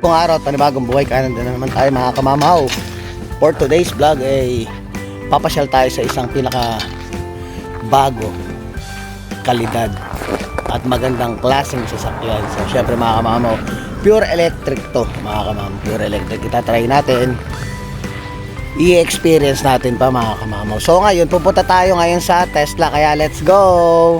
Kung araw, panibagong buhay, kanan din naman tayo mga kamamaw. For today's vlog ay papasyal tayo sa isang pinaka bago, kalidad at magandang klaseng sasakyan. So syempre mga kamamaw, pure electric to mga kamamaw, pure electric. Itatry natin, i-experience natin pa mga kamamaw. So ngayon, pupunta tayo ngayon sa Tesla, kaya let's go!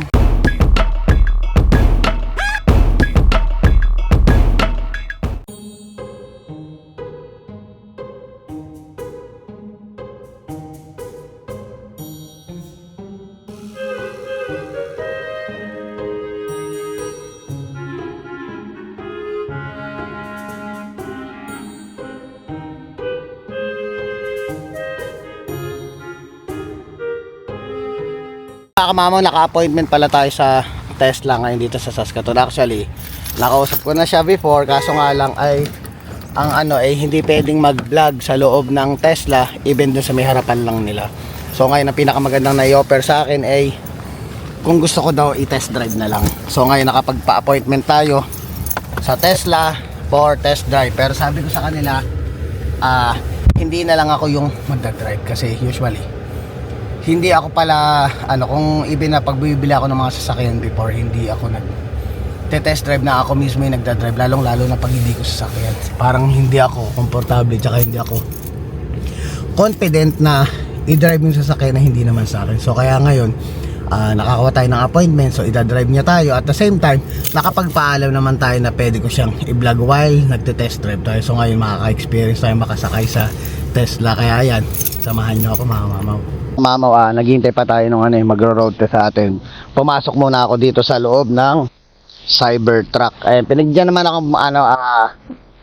Mga kamamaw, naka-appointment pala tayo sa Tesla ngayon dito sa Saskatoon. Actually, nakausap ko na siya before, kaso nga lang ay hindi pwedeng mag-vlog sa loob ng Tesla, even dun sa may harapan lang nila. So ngayon, ang pinakamagandang na-i-offer sa akin ay kung gusto ko daw i-test drive na lang. So ngayon, nakapagpa-appointment tayo sa Tesla for test drive. Pero sabi ko sa kanila, hindi na lang ako yung mag-drive kasi usually hindi ako pala, kung pagbibili ako ng mga sasakyan before, hindi ako nag-test drive na ako mismo yung nagda-drive, lalong lalo na pag hindi ko sasakyan. Parang hindi ako komportable, tsaka hindi ako confident na i-drive yung sasakyan na hindi naman sa akin. So kaya ngayon, nakakuha tayo ng appointment, so i-drive niya tayo. At the same time, nakapagpaalam naman tayo na pwede ko siyang i-vlog while nagte-test drive tayo. So ngayon, makaka-experience tayo makasakay sa Tesla. Kaya yan, samahan niyo ako mga mamaw. Mamaw, naghihintay pa tayo nung magro-road test sa atin. Pumasok muna ako dito sa loob ng Cybertruck. Ayun, pinagyan naman ako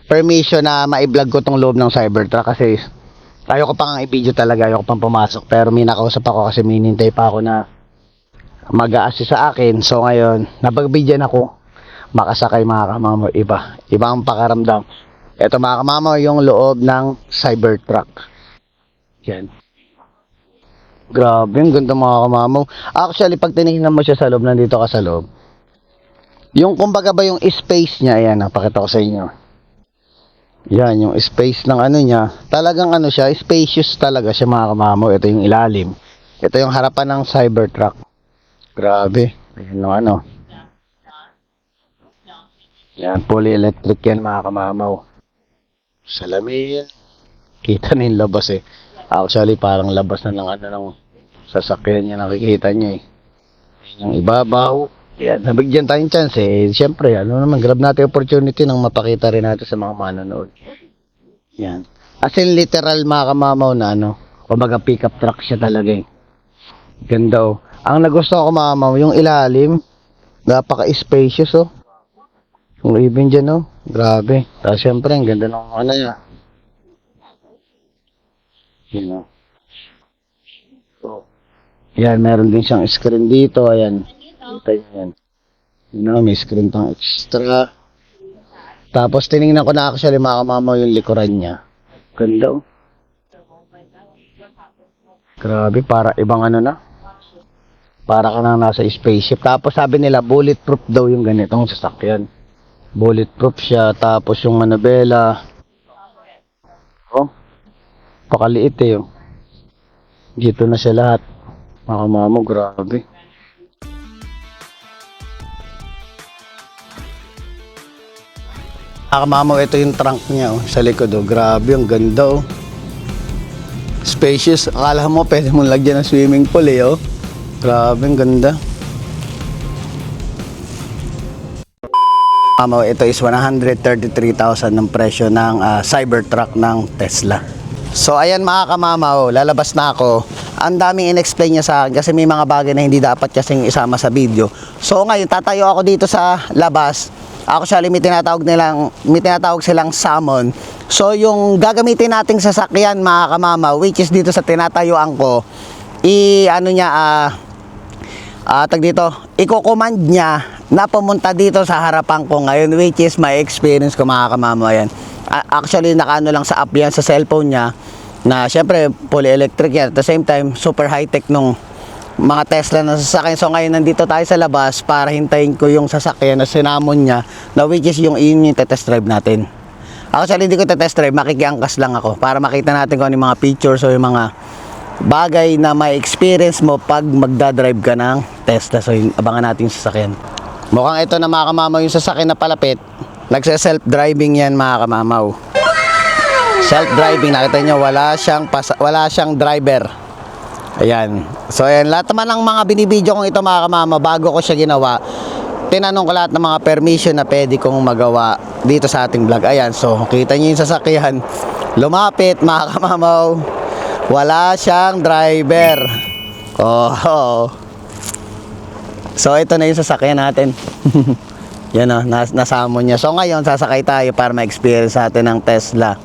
permission na ma-vlog ko tong loob ng Cybertruck kasi ayoko pang i-video talaga, ayoko pang pumasok. Pero may nakausap ako kasi may hinintay pa ako na mag-a-assist sa akin. So ngayon, napagbigyan ako makasakay mga kamamaw. Iba ang pakaramdam. Ito mga kamamaw, yung loob ng Cybertruck. Yan. Grabe, ang ganda mga kamamaw. Actually, pag tinignan mo siya sa loob, nandito ka sa loob, yung kumbaga ba yung space niya, ayan, napakita ko sa inyo. Yan, yung space ng niya, talagang siya, spacious talaga siya mga kamamaw. Ito yung ilalim. Ito yung harapan ng Cybertruck. Grabe. Ayan yung yan, fully electric yan mga kamamaw. Salamin. Kita na yung labas eh. Actually, parang labas na ng sasakyan niya, nakikita niya eh. Yan yung ibabaw. Yan, nabigyan tayong chance eh. Siyempre, grab natin opportunity nang mapakita rin natin sa mga manonood. Yan. As in, literal mga kamamaw na kumbaga pick-up truck siya talaga eh. Ganda oh. Ang nagustuhan ko mga kamamaw, yung ilalim, napaka-spacious oh. Yung even dyan oh, grabe. Tapos siyempre, ang ganda ng niya. So, yan, meron din siyang screen dito. Ayan. Kita nyo yan. May screen pang extra. Tapos, tinignan ko na actually mga kamamaw yung likuran niya. Ganda oh. Grabe, para ibang na. Para ka na nasa spaceship. Tapos, sabi nila, bulletproof daw yung ganitong sasakyan. Bulletproof siya. Tapos, yung manabela. Oh. Pakaliit eh oh. Dito na siya lahat. Mga kamamaw, grabe. Mga kamamaw, ito yung trunk niya oh, sa likod oh. Grabe, ang ganda oh. Spacious. Akala mo pwede mong lagyan ng swimming pool eh oh. Grabe, ang ganda. Kamamaw, ito is 133,000 ng presyo ng Cybertruck ng Tesla. So ayan mga kamamaw, lalabas na ako. Ang daming in-explain niya sa akin kasi may mga bagay na hindi dapat kasing isama sa video. So ngayon tatayo ako dito sa labas. Actually may tinatawag silang summon. So yung gagamitin nating sasakyan mga kamamaw, which is dito sa tinatayuan ko, i-command niya na pumunta dito sa harapan ko ngayon, which is my experience ko mga kamamaw. Yan. Actually lang sa app yan sa cellphone niya na syempre fully electric yan. At the same time super high tech nung mga Tesla na sasakyan. So ngayon nandito tayo sa labas para hintayin ko yung sasakyan na sinamon niya, na which is yung test drive natin. Actually, hindi ko test drive, makikiangkas lang ako para makita natin kung ano yung mga features o yung mga bagay na may experience mo pag magdadrive ka ng Tesla. So, abangan natin yung sasakyan. Mukhang ito na mga kamamaw yung sasakyan na palapit. Nagse-self-driving yan mga kamamaw. Self-driving, nakita nyo, wala siyang driver. Ayan. So, ayan, lahat naman ng mga binibidyo kong ito mga kamamaw, bago ko siya ginawa, tinanong ko lahat ng mga permission na pwede kong magawa dito sa ating vlog. Ayan, so kita nyo yung sasakyan, lumapit mga kamamaw, wala siyang driver. Oh. So ito na yung sasakyan natin. Yan o, nasamo niya. So ngayon sasakay tayo para ma-experience natin ng Tesla.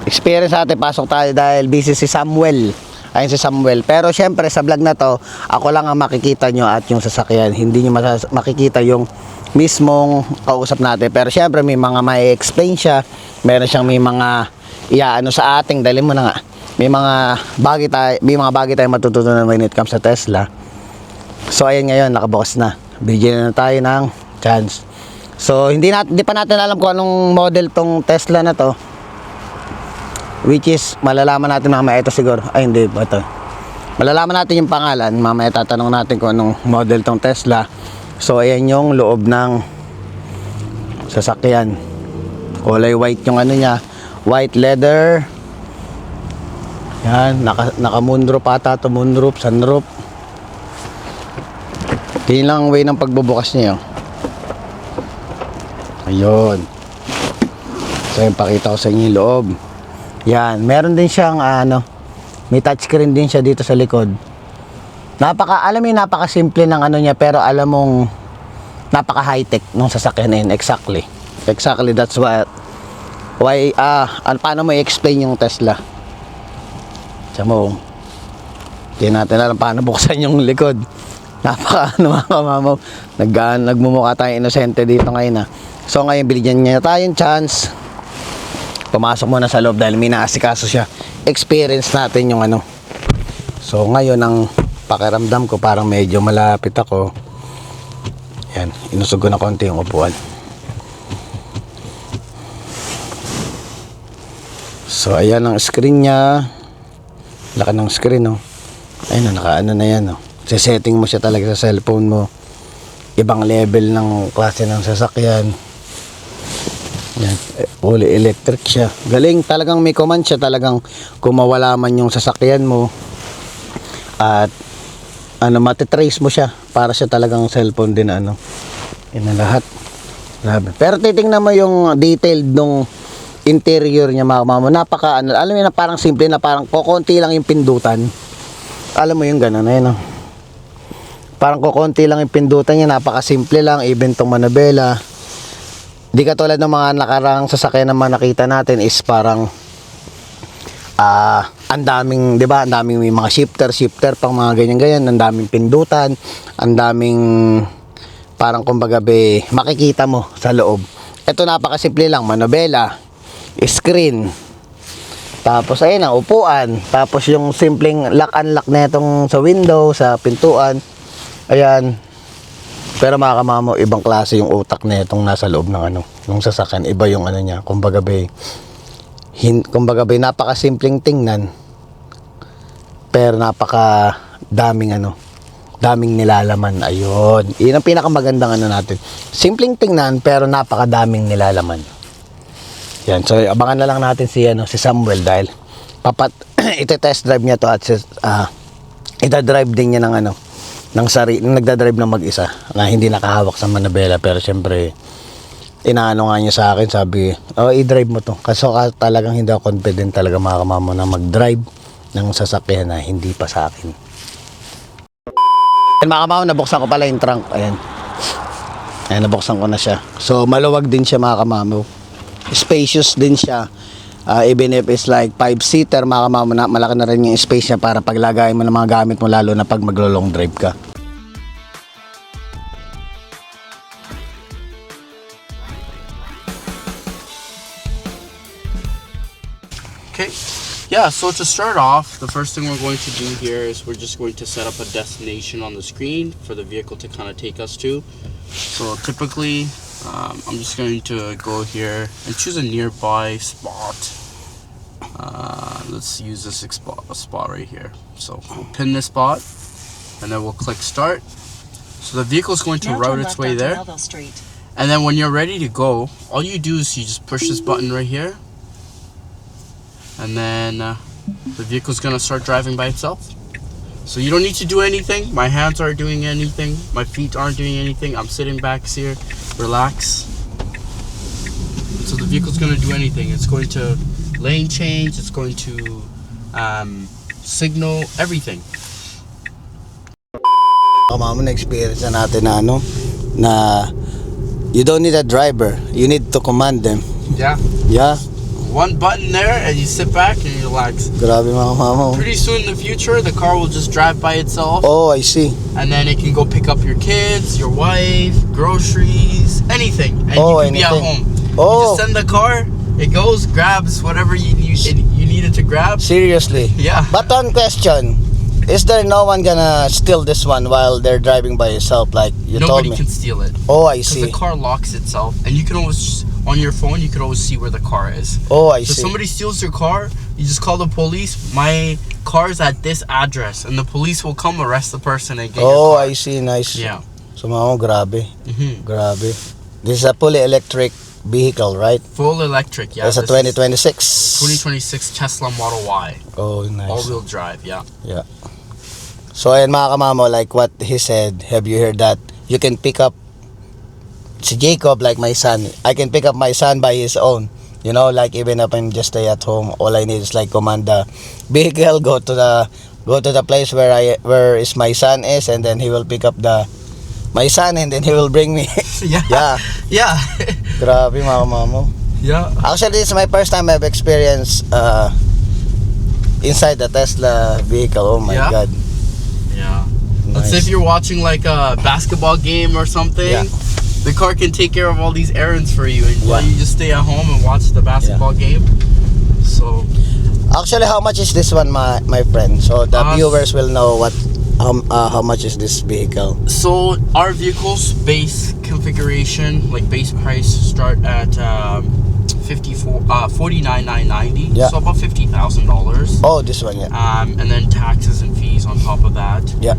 Experience natin, pasok tayo dahil busy si Samuel. Ayun si Samuel. Pero syempre sa vlog na to, ako lang ang makikita nyo at yung sasakyan. Hindi nyo makikita yung mismong kausap natin. Pero syempre may mga may explain siya. Meron siyang may mga iaano sa ating. Dali mo na nga. May mga bagay tayo matututunan when it comes sa Tesla. So ayan ngayon, nakabukas na. Bigyan na tayo ng chance. So hindi pa natin alam kung anong model tong Tesla na to. Which is, malalaman natin mamaya ito siguro. Ay, hindi ba ito? Malalaman natin yung pangalan. Mamaya tatanong natin kung anong model tong Tesla. So, ayan yung loob ng sasakyan. Kulay white yung ano niya. White leather. Yan, naka moonroof ata ito. Moonroof, sunroof. Yun lang ang way ng pagbubukas niya. Ayun. So, yung pakita ko sa inyo yung loob. Yan, meron din siyang may touchscreen din siya dito sa likod. Alam mo, napaka-simple ng ano niya, pero alam mong napaka-high-tech nung sasakyan na yun. Exactly, that's paano mo i-explain yung Tesla? Tiyan mo, hindi natin alam paano buksan yung likod. Mga kamamaw, nagmumukha tayong inosente dito ngayon. So ngayon, binigyan niya tayong chance. Pumasok muna sa loob dahil may naasikaso siya. Experience natin yung ano. So ngayon ang pakiramdam ko parang medyo malapit ako. Yan, inusog ko na konti yung upuan. So ayan ang screen niya. Laki ng screen, no. Ayun, nakaano na yan, no. Setting mo siya talaga sa cellphone mo. Ibang level ng klase ng sasakyan. Yan, fully electric siya. Galing, talagang may command siya. Talagang kung mawala man yung sasakyan mo at matitrace mo siya. Para siya talagang cellphone din yun na lahat. Grabe. Pero titingnan mo yung detailed nung interior niya mga mama. Napaka alam mo na parang simple na parang kokonti lang yung pindutan. Alam mo yung gano'n ayun. Parang kokonti lang yung pindutan niya. Napaka simple lang. Even tong manabela. Di katulad ng mga nakarang sasakyan naman nakita natin is parang ang daming, 'di ba? Ang daming may mga shifter pang mga ganyan, ang daming pindutan, ang daming parang kumbaga makikita mo sa loob. Ito napakasimple lang, manobela, screen. Tapos ayun ang upuan, tapos yung simpleng lock-unlock na itong sa window, sa pintuan. Ayan. Pero mga kamamo, ibang klase yung utak na itong nasa loob ng nung sasakyan. Iba yung niya. Kumbaga napakasimpleng tingnan. Pero daming nilalaman. Ayun. Yun ang pinakamagandang natin. Simpleng tingnan, pero napakadaming nilalaman. Yan. So, abangan na lang natin si Samuel dahil ite-test drive niya to at ita-drive din niya ng nagdadrive ng mag-isa na hindi nakahawak sa manabela. Pero syempre inaano nga niya sa akin, sabi i-drive mo to kasi talagang hindi ako confident talaga mga kamamo na mag-drive ng sasakyan na hindi pa sa akin. Mga kamamo, nabuksan ko pala yung trunk. Ayan, nabuksan ko na siya. So maluwag din siya mga kamamo, spacious din siya. Even if it's like 5-seater mga kamamo, malaki na rin yung space niya para paglagay mo ng mga gamit mo, lalo na pag maglo-long drive ka. Okay, yeah, so to start off, the first thing we're going to do here is we're just going to set up a destination on the screen for the vehicle to kind of take us to. So typically I'm just going to go here and choose a nearby spot. Let's use this spot right here. So we'll pin this spot, and then we'll click start. So the vehicle is going to Now route turn its left way onto there. Melville Street. And then when you're ready to go, all you do is you just push this button right here, and then the vehicle's gonna start driving by itself. So you don't need to do anything. My hands aren't doing anything. My feet aren't doing anything. I'm sitting back here, relax. So the vehicle's gonna do anything. It's going to lane change. It's going to signal, everything. Mama, na-experience na natin na na you don't need a driver. You need to command them. Yeah. Yeah. One button there, and you sit back and you relax. Grabe mga mama. Pretty soon in the future, the car will just drive by itself. Oh, I see. And then it can go pick up your kids, your wife, groceries, anything. And Oh, you can be at anything. home. You Oh, just send the car, it goes, grabs whatever you needed to grab. seriously. Yeah. But one question. Is there no one gonna steal this one while they're driving by yourself like you Nobody told me? can steal it. Oh, I Because see. the car locks itself. And you can always, on your phone, you can always see where the car is. Oh, I So if see. somebody steals your car, you just call the police. My car's at this address. And the police will come arrest the person and get Oh, your car. I see. Nice. Yeah. So mama, grabe. hmm Grabe. This is a fully electric vehicle, right? Full electric, yeah. It's a this is 2026. 2026 Tesla Model Y. Oh, nice. All-wheel drive, yeah. So ayan mga kamamo, like what he said, have you heard that? You can pick up si Jacob like my son. I can pick up my son by his own. You know, like even if I'm just stay at home, all I need is like command the vehicle, go to the place where is my son is, and then he will pick up my son, and then he will bring me. Yeah. Yeah, Yeah. grabe mga kamamo. Yeah. Actually, this is my first time I've experienced inside the Tesla vehicle. Oh my Yeah? God. Yeah. Let's say Nice. if you're watching like a basketball game or something, Yeah. the car can take care of all these errands for you, and while Yeah. you just stay at home and watch the basketball game. So Actually, how much is this one, my friend? So the Uh, viewers will know how much is this vehicle. So our vehicle's base configuration, like base price, start at $49,990. Yeah. So about $50,000. Oh, this one, yeah. And then taxes and fees on top of that. Yeah.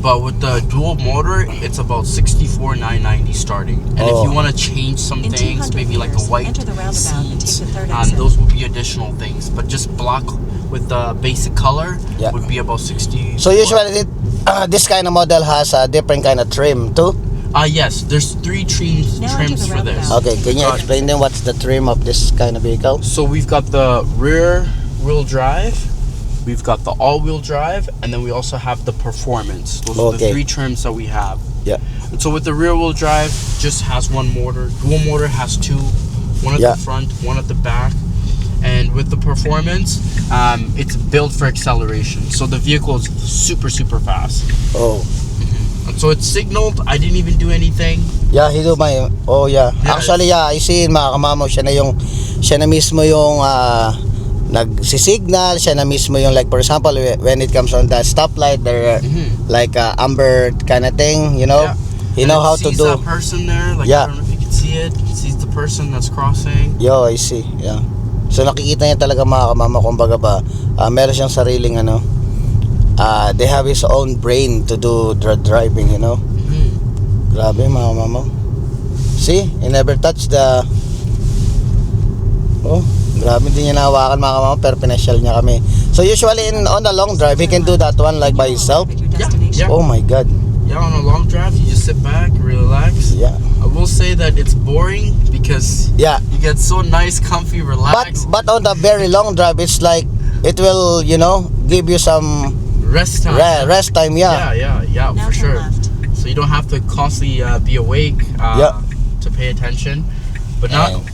But with the dual motor, it's about $64,990 starting. And if Oh. you want to change some In things, 200 maybe like a meters, white enter the roundabout and take seat, the third exit. those will be additional things. But just black with the basic color Yeah. would be about 60. So usually this kind of model has a different kind of trim too. Yes, there's three trims Now enter the for this. roundabout. Okay, can you explain them what's the trim of this kind of vehicle? So we've got the rear wheel drive, we've got the all-wheel drive, and then we also have the performance. Those are the Okay. three trims that we have. Yeah. And so with the rear wheel drive, just has one motor. Dual motor has two, one at Yeah. the front, one at the back. And with the performance, it's built for acceleration. So the vehicle is super, super fast. Oh. And so it's signaled. I didn't even do anything. Yeah, he do my oh yeah. Yeah. Actually, yeah, I see mga kamamo, siya na mismo yung nagsisignal, siya na mismo yung like for example when it comes on the stoplight there like amber kind of thing, you know. Yeah. He And know it how to sees do. that person there. Like, Yeah. I don't know if you can see it. It sees the person that's crossing. Yo, I see. Yeah. So nakikita niya talaga mga kamama, kumbaga ba, meron siyang sariling they have his own brain to do driving, you know. Grabe mga kamama. See, he never touched the grabe din niya nahawakan mga kamama, pero pinasyal niya kami. So usually on the long drive, he can do that one like by himself. At your destination. Yeah. Oh my God. Yeah, on a long drive, you just sit back, relax. Yeah. I will say that it's boring because Yeah. you get so nice, comfy, relaxed. But on the very long drive, it's like it will, you know, give you some Rest time. rest time. Yeah. Yeah, Now for turn sure. left. So you don't have to constantly be awake Yeah. to pay attention. But now, And-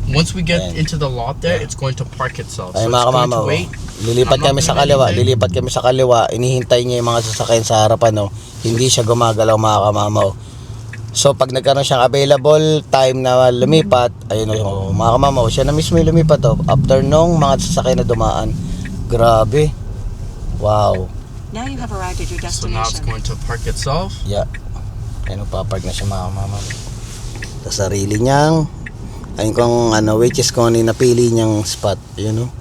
once we get and- into the lot there, yeah. it's going to park itself. Ay So mga it's going kamama, to wait. lilipat I'm not kami sa doing kaliwa, anything. inihintay niya yung mga sasakyan sa harapan, no. Hindi siya gumagalaw mga kamamaw. So pag nagkaroon siyang available time na lumipat, ayun o mga kamamaw, siya na mismo yung lumipat after nung mga sasakyan na dumaan. Grabe. Wow. Now you have arrived at your So now it's destination. going to park itself. Yeah. Ayun, papark na siya mga mama. Sa sarili niyang, ayun kung ano, which is kung ano yung napili niyang spot. Yun, oh.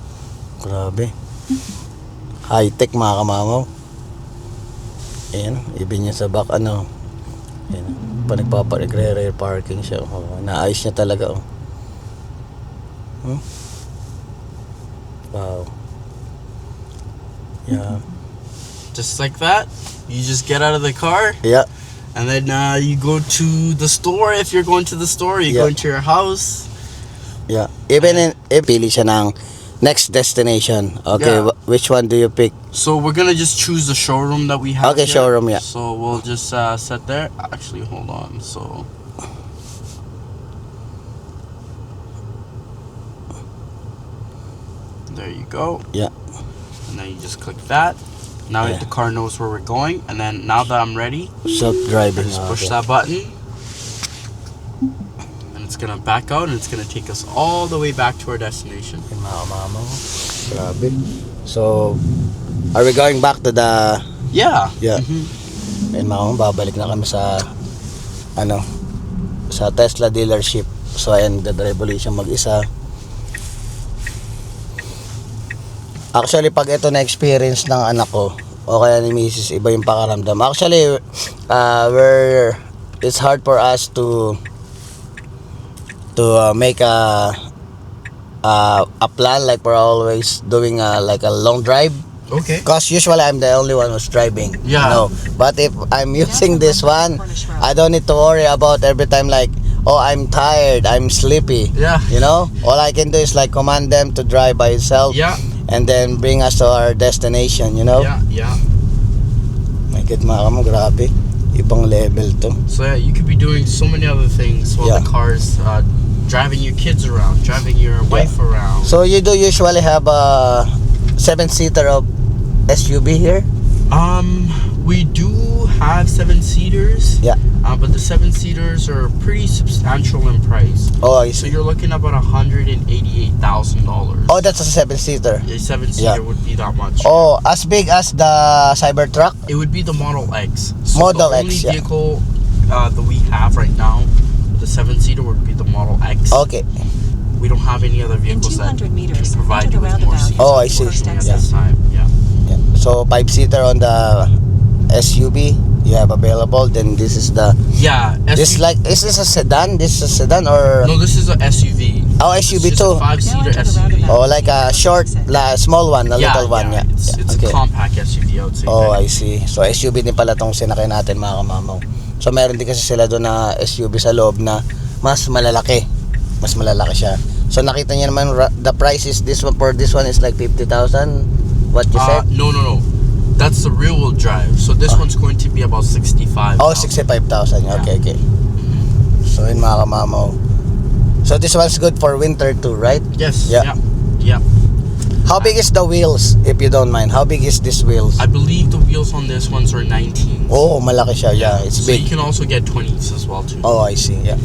Grabe. High-tech mga kamamaw. Ayan, even niya sa back, ano. Ayan, pa nagpapark-rear parking siya. Oh, naayos niya talaga, oh. Wow. Yeah. Just like that, you just get out of the car, Yeah. and then you go to the store. If you're going to the store, you go Yeah. into your house. Yeah. Even if pili siya ng next destination. Okay, Yeah. which one do you pick? So we're gonna just choose the showroom that we have. Okay, here. showroom, yeah. So we'll just set there. Actually, hold on. So there you go. Yeah. And then you just click that. Now Yeah. the car knows where we're going. And then now that I'm ready, I Self-driving. just push Okay. that button. And it's gonna back out and it's gonna take us all the way back to our destination. Yung mga mama mo. Grabe. So, are we going back to the... Yeah. Yeah. Mhm. Ayun mga mama, babalik na kami sa... Ano? Sa Tesla dealership. So, ayan, dadrive ulit siya mag-isa. Actually, pag ito na-experience ng anak ko, o kaya ni Mrs., iba yung pakaramdam. Actually, it's hard for us to make a plan, like we're always doing like a long drive. Okay. Because usually I'm the only one who's driving. Yeah. You know? But if I'm using this one, I don't need to worry about every time like, oh, I'm tired, I'm sleepy. Yeah. You know? All I can do is like command them to drive by itself. Yeah. And then bring us to our destination, you know? Yeah. Yeah. My God, mga kamo, grabe. Ibang level to. So yeah, you could be doing so many other things while Yeah. the car's driving your kids around, driving your wife around. So you do usually have a 7-seater of SUV here? We do have 7-seaters. Yeah. But the 7-seaters are pretty substantial in price. Oh, I So see. you're looking at about $188,000. Oh, that's a 7-seater. A 7-seater Yeah. would be that much. Oh, as big as the Cybertruck? It would be the Model X. So Model the only X, yeah. vehicle that we have right now, the 7-seater would be the Model X. Okay. We don't have any other In vehicles that 200 can meters, provide enter you the with more roundabout. seats. Oh, I see. Unfortunately, Yeah. At this time, yeah. Yeah. So 5-seater on the SUV you have available. Then this is the Yeah. this like is this a sedan? This is a sedan or No, this is a SUV. oh SUV It's just too? a 5-seater Now enter the SUV. roundabout. Oh, like a short, small one, a little one. Yeah. It's Okay. a compact SUV, I would say. Oh, I see. So SUV din pala tong sinakay natin mga kamamaw. So meron din kasi sila doon na SUV sa loob na mas malalaki. Mas malalaki siya. So nakita niyo naman the price is this one for this one is like 50,000. What you said? No. That's the rear-wheel drive. So this one's going to be about 65. Oh, 65,000. Okay, okay. So yun mga kamamaw. So this one's good for winter too, right? Yes. Yeah. Yeah. How big is the wheels, if you don't mind? How big is these wheels? I believe the wheels on this ones are 19. Oh, malaki siya. Yeah, it's So you big. can also get 20s as well too. Oh, I see. Yeah.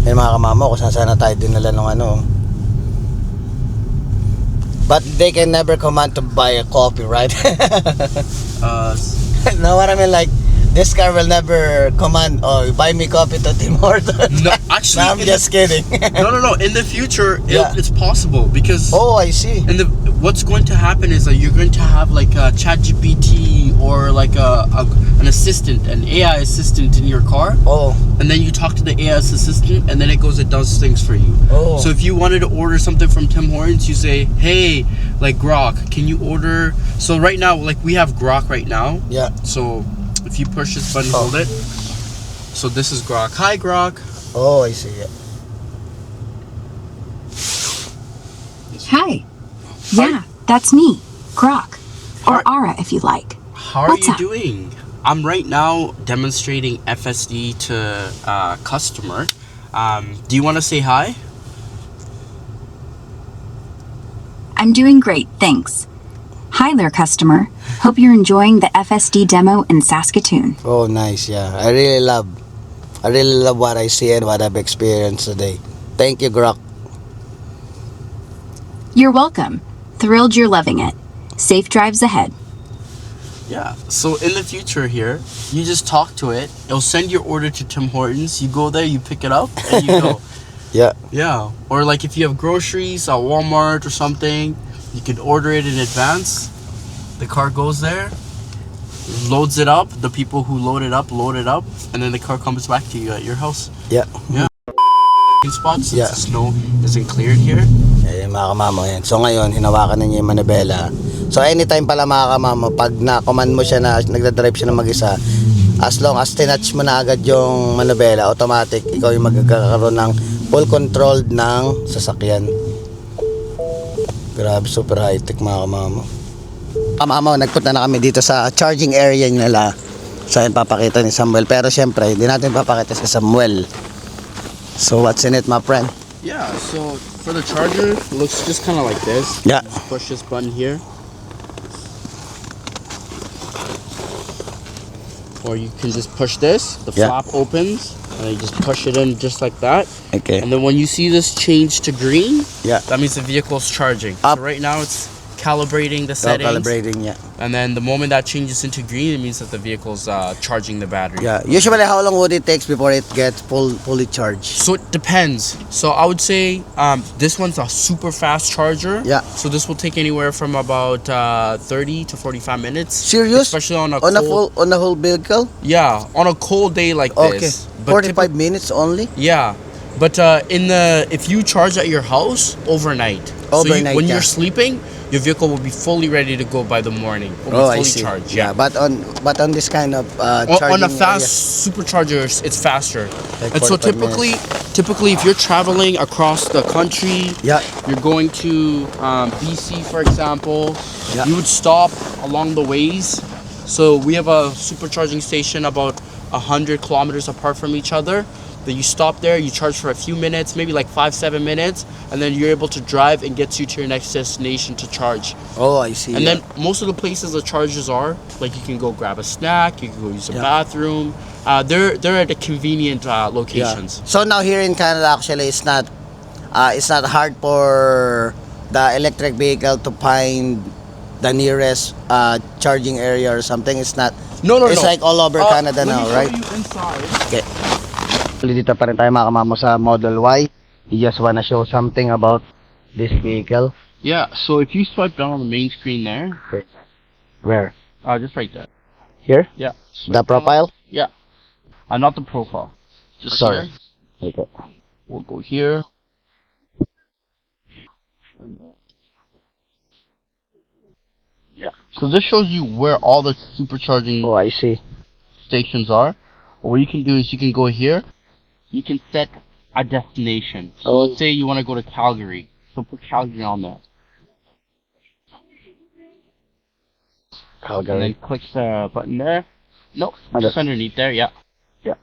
Yan mga kamamaw, kung saan sana tayo dinala ng ano. But they can never command to buy a coffee, right? No, what I mean, like, this car will never command, oh, buy me coffee to Tim Hortons. No, actually, No, I'm in just kidding. no. In the future, Yeah. it's possible because Oh, I see. and what's going to happen is that you're going to have like a ChatGPT or like an assistant, an AI assistant in your car, Oh, and then you talk to the AI assistant, and then it goes and does things for you. oh. So if you wanted to order something from Tim Hortons, you say, "Hey, like Grok, can you order?" So right now, like we have Grok right now. Yeah. So if you push this button, Oh. hold it. So this is Grok. Hi, Grok. Oh, I see. Yeah. Hi. Yeah, that's me, Grok. Or Hi. Ara if you like. How are What's you up? doing? I'm right now demonstrating FSD to a customer. Do you want to say hi? I'm doing great, thanks. Hi there, customer. Hope you're enjoying the FSD demo in Saskatoon. Oh, nice. Yeah. I really love what I see and what I've experienced today. Thank you, Grok. You're welcome. Thrilled you're loving it. Safe drives ahead. Yeah. So in the future here, you just talk to it. It'll send your order to Tim Hortons. You go there, you pick it up, and you go. Yeah. Yeah. Or like if you have groceries at Walmart or something, you could order it in advance. The car goes there, loads it up. The people who load it up, and then the car comes back to you at your house. Yeah. Spots since Yeah. the snow isn't cleared here. Eh, mga kamamo yan. So ngayon, hinawakan na niya yung manibela. So anytime pala mga kamamo, pag na-command mo siya na nagdadrive siya ng mag-isa, as long as tinatch mo na agad yung manibela, automatic, ikaw yung magkakaroon ng full control ng sasakyan. Grabe, super high-tech mga kamamo. Kamamo, nagpunta na kami dito sa charging area nila. So yun, papakita ni Samuel. Pero syempre, hindi natin papakita si Samuel. So what's in it, my friend? Yeah, so for the charger, it looks just kind of like this. Yeah. Just push this button here. Or you can just push this, the Yeah. flap opens, and you just push it in just like that. Okay. And then when you see this change to green, Yeah. that means the vehicle's charging. Up. So right now it's calibrating the So settings. calibrating, yeah. And then the moment that changes into green, it means that the vehicle's charging the battery. Yeah. Usually, how long would it take before it gets fully charged? So it depends. So I would say this one's a super fast charger. Yeah. So this will take anywhere from about 30 to 45 minutes. Serious? Especially on a On a whole vehicle? yeah, on a cold day like Okay. this. But 45 minutes only? yeah. But if you charge at your house overnight. Overnight, when yeah. you're sleeping, your vehicle will be fully ready to go by the morning. Will Oh, I be fully see. charged. Yeah, but on this kind of charging On a fast area, superchargers, it's faster. Like And so 45 typically, if you're traveling across the country, yeah, you're going to BC, for example, Yeah. you would stop along the ways. So we have a supercharging station about 100 kilometers apart from each other. Then you stop there, you charge for a few minutes, maybe like 5-7 minutes, and then you're able to drive and gets you to your next destination to charge. oh, I see. And yeah. then most of the places the chargers are, like you can go grab a snack, you can go use a Yeah. bathroom. They're at the convenient Yeah. locations. So now here in Canada, actually, it's not hard for the electric vehicle to find the nearest charging area or something. It's not. No, It's like all over Canada let now, me show right? you inside. Okay. Dito pa rin tayo mga kamamo sa Model Y. You just wanna show something about this vehicle. Yeah, so if you swipe down on the main screen there, Where? just right there. Here? Yeah. The profile? Yeah. Not the profile. Just Sorry. here. Okay. We'll go here. Yeah. So this shows you where all the supercharging Oh, I see. stations are. What you can do is you can go here. You can set a destination. So Oh. let's say you want to go to Calgary. So put Calgary on there. And Calgary. then click the button there. Nope, Under. just underneath there, yeah. Yeah.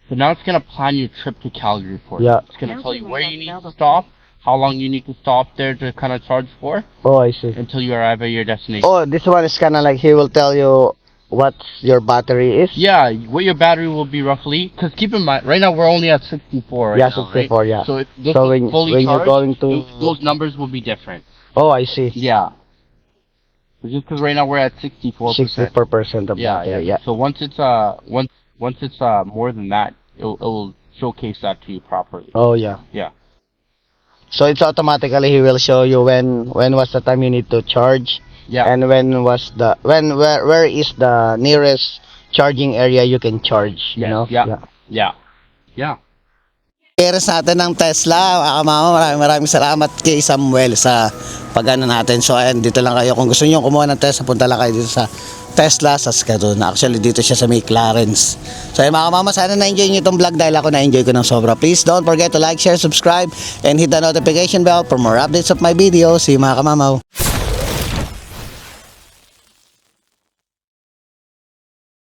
So now it's going to plan your trip to Calgary for you. Yeah. It's going to tell you where you need to stop, how long you need to stop there to kind of charge for, Oh, I see. until you arrive at your destination. Oh, this one is kind of like he will tell you what your battery is. Yeah, what your battery will be roughly. Because keep in mind, right now we're only at 64 right Yeah, now, 64, right? yeah. So if this So is when fully you're charged, going to those numbers will be different. oh, I see. Yeah. Just because right now we're at 64%. 64% of Yeah, battery. yeah. So once it's more than that, it will showcase that to you properly. Oh, yeah. Yeah. So it's automatically he will show you when was the time you need to charge. Yeah. And where is the nearest charging area you can charge, you know? Yeah. Peres natin ng Tesla, mama, maraming salamat kay Samuel sa pagano natin. So ayan, dito lang kayo. Kung gusto niyo kumuha ng Tesla, punta lang kayo dito sa Tesla Saskatoon. Actually, dito siya sa may Clarence. So ayan mga mama, sana na-enjoy niyo itong vlog dahil ako na-enjoy ko ng sobra. Please don't forget to like, share, subscribe, and hit the notification bell for more updates of my videos. See you mga kamamaw.